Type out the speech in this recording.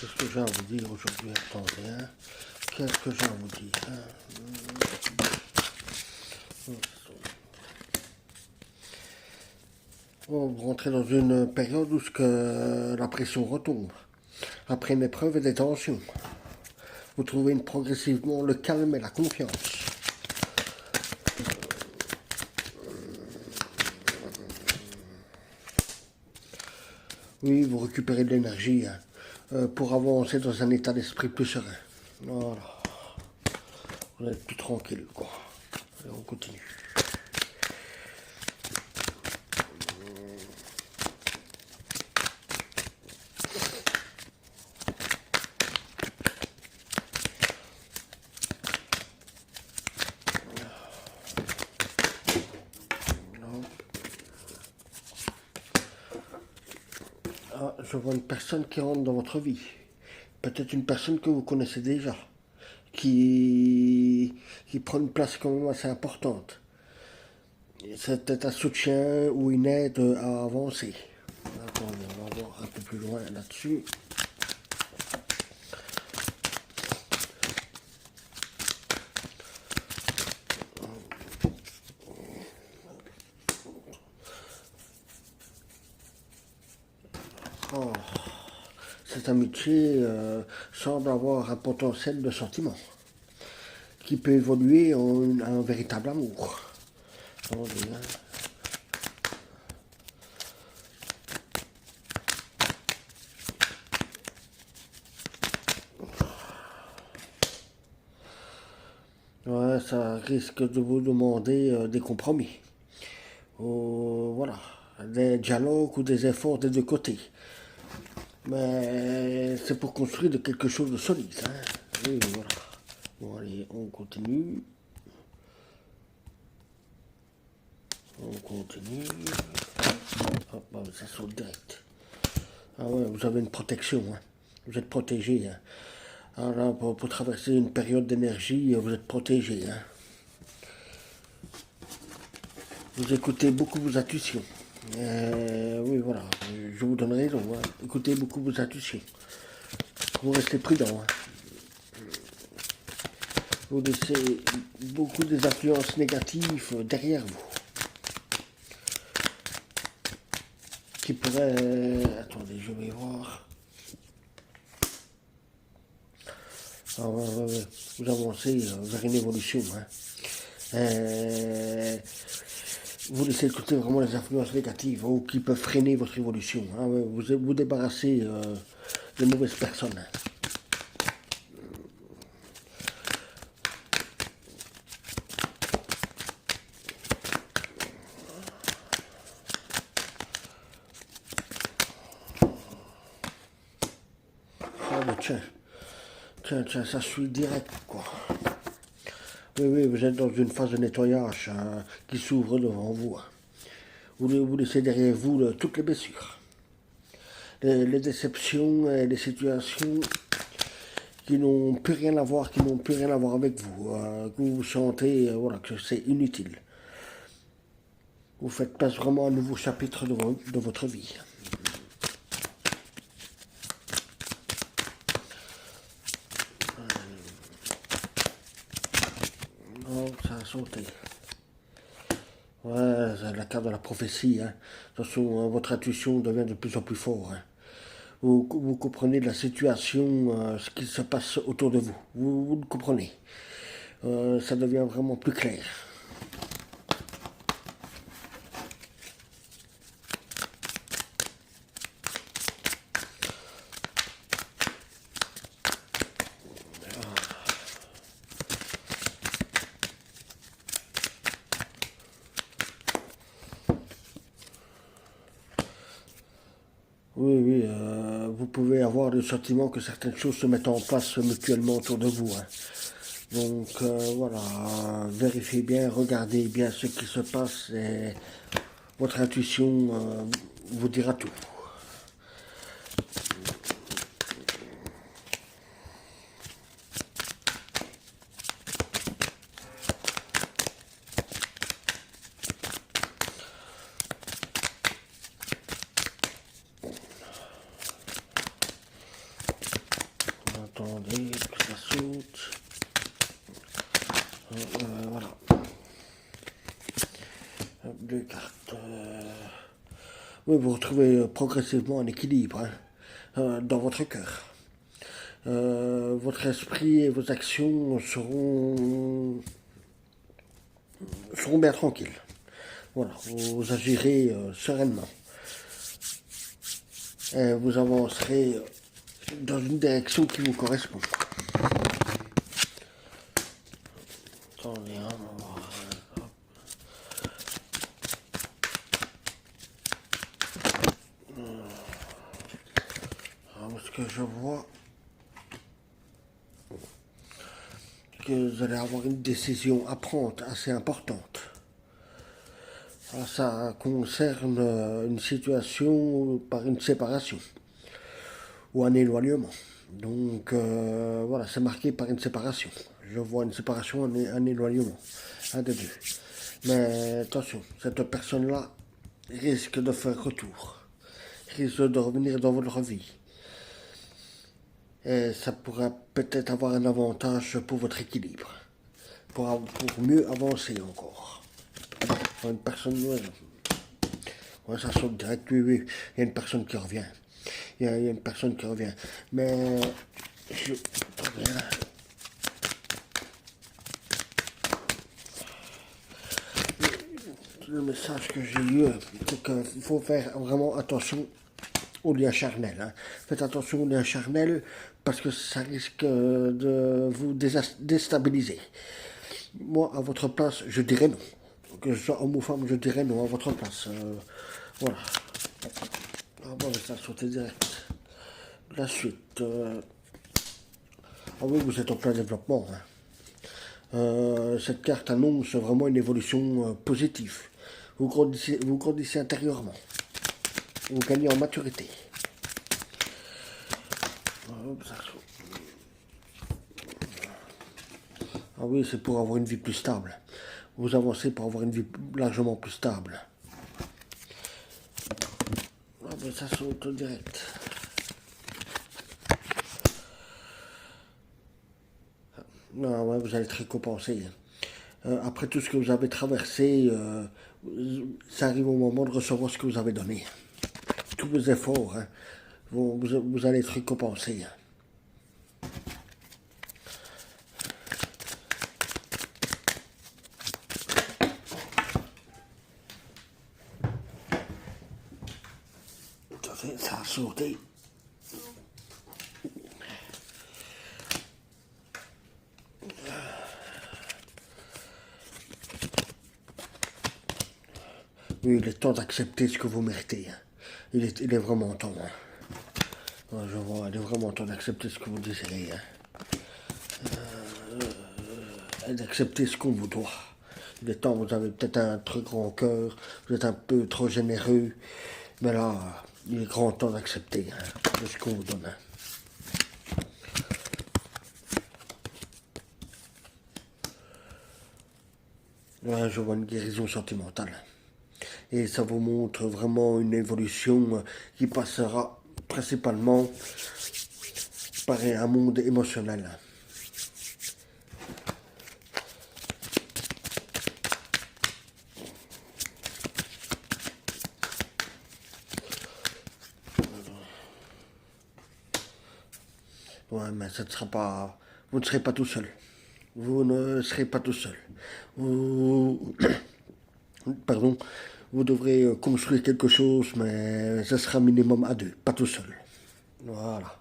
Qu'est-ce que j'ai à vous dire aujourd'hui? Attendez, hein. Qu'est-ce que j'ai à vous dire, hein? On va rentrer dans une période où la pression retombe. Après une épreuve et des tensions. Vous trouvez progressivement le calme et la confiance. Oui, vous récupérez de l'énergie pour avancer dans un état d'esprit plus serein. Voilà. Vous êtes plus tranquille, quoi. Et on continue. Ah, je vois une personne qui rentre dans votre vie. Peut-être une personne que vous connaissez déjà. Qui prend une place quand même assez importante. C'est peut-être un soutien ou une aide à avancer. Attendez, on va voir un peu plus loin là-dessus. Oh, cette amitié semble avoir un potentiel de sentiment qui peut évoluer en un véritable amour. Attendez, hein. Ouais, ça risque de vous demander des compromis. Voilà, des dialogues ou des efforts des deux côtés. Mais c'est pour construire de quelque chose de solide. Hein. Oui, voilà. Bon, allez, on continue. On continue. Hop, bah, ça saute direct. Ah ouais, vous avez une protection. Hein. Vous êtes protégé. Hein. Alors là, pour traverser une période d'énergie, vous êtes protégé. Hein. Vous écoutez beaucoup vos intuitions. Oui, voilà, je vous donne raison. Hein. Écoutez beaucoup vos intuitions. Vous restez prudent. Hein. Vous laissez beaucoup des influences négatives derrière vous. Qui pourraient... Attendez, je vais voir. Ah, ouais. Vous avancez vers une évolution. Hein. Vous laissez de côté vraiment les influences négatives ou qui peuvent freiner votre évolution. Hein. Vous débarrassez des mauvaises personnes. Hein. Ah, mais tiens, ça suit direct, quoi. Oui, vous êtes dans une phase de nettoyage qui s'ouvre devant vous. Hein. Vous laissez derrière vous toutes les blessures, les déceptions et les situations qui n'ont plus rien à voir, avec vous, que vous sentez voilà, que c'est inutile. Vous faites place vraiment à un nouveau chapitre de votre vie. Oh, ça a sauté. Ouais, c'est la carte de la prophétie. Hein. Attention, votre intuition devient de plus en plus forte. Hein. Vous comprenez la situation, ce qui se passe autour de vous. Vous le comprenez. Ça devient vraiment plus clair. Oui, vous pouvez avoir le sentiment que certaines choses se mettent en place mutuellement autour de vous. Hein. Donc voilà, vérifiez bien, regardez bien ce qui se passe et votre intuition vous dira tout. Attendez, que ça saute. Voilà. Deux cartes. Oui, vous retrouvez progressivement un équilibre hein, dans votre cœur. Votre esprit et vos actions seront bien tranquilles. Voilà, vous agirez sereinement. Et vous avancerez dans une direction qui vous correspond. Attendez, hein, on va voir. Parce que je vois que vous allez avoir une décision à prendre assez importante. Ça concerne une situation par une séparation ou un éloignement. Donc voilà, c'est marqué par une séparation. Je vois une séparation, un éloignement, un des deux. Mais attention, cette personne-là risque de faire retour, risque de revenir dans votre vie. Et ça pourra peut-être avoir un avantage pour votre équilibre, pour mieux avancer encore. Une personne, ouais, ça saute direct, oui, oui, il y a une personne qui revient. Il y a une personne qui revient. Mais le message que j'ai eu, c'est qu'il faut faire vraiment attention aux liens charnels. Hein. Faites attention aux liens charnels parce que ça risque de vous déstabiliser. Moi, à votre place, je dirais non. Que je sois homme ou femme, je dirais non à votre place. Voilà. Ah bon, ça a sauté direct. La suite. Ah oui, vous êtes en plein développement. Hein. Cette carte annonce vraiment une évolution positive. Vous grandissez intérieurement. Vous gagnez en maturité. Ah oui, c'est pour avoir une vie plus stable. Vous avancez pour avoir une vie largement plus stable. Ah ben ça saute direct. Non, ouais, vous allez être récompensé. Après tout ce que vous avez traversé, ça arrive au moment de recevoir ce que vous avez donné. Tous vos efforts, hein, vous allez être récompensé. Ça a sauté. Oui, il est temps d'accepter ce que vous méritez. Hein. Il est vraiment temps. Hein. Ouais, je vois, il est vraiment temps d'accepter ce que vous désirez. Hein. Et d'accepter ce qu'on vous doit. Il est temps, vous avez peut-être un très grand cœur, vous êtes un peu trop généreux, mais là, il est grand temps d'accepter hein, ce qu'on vous donne. Hein. Ouais, je vois une guérison sentimentale. Et ça vous montre vraiment une évolution qui passera principalement par un monde émotionnel. Ouais, mais ça ne sera pas. Vous ne serez pas tout seul. Vous ne serez pas tout seul. Vous. Pardon. Vous devrez construire quelque chose, mais ce sera minimum à deux, pas tout seul. Voilà.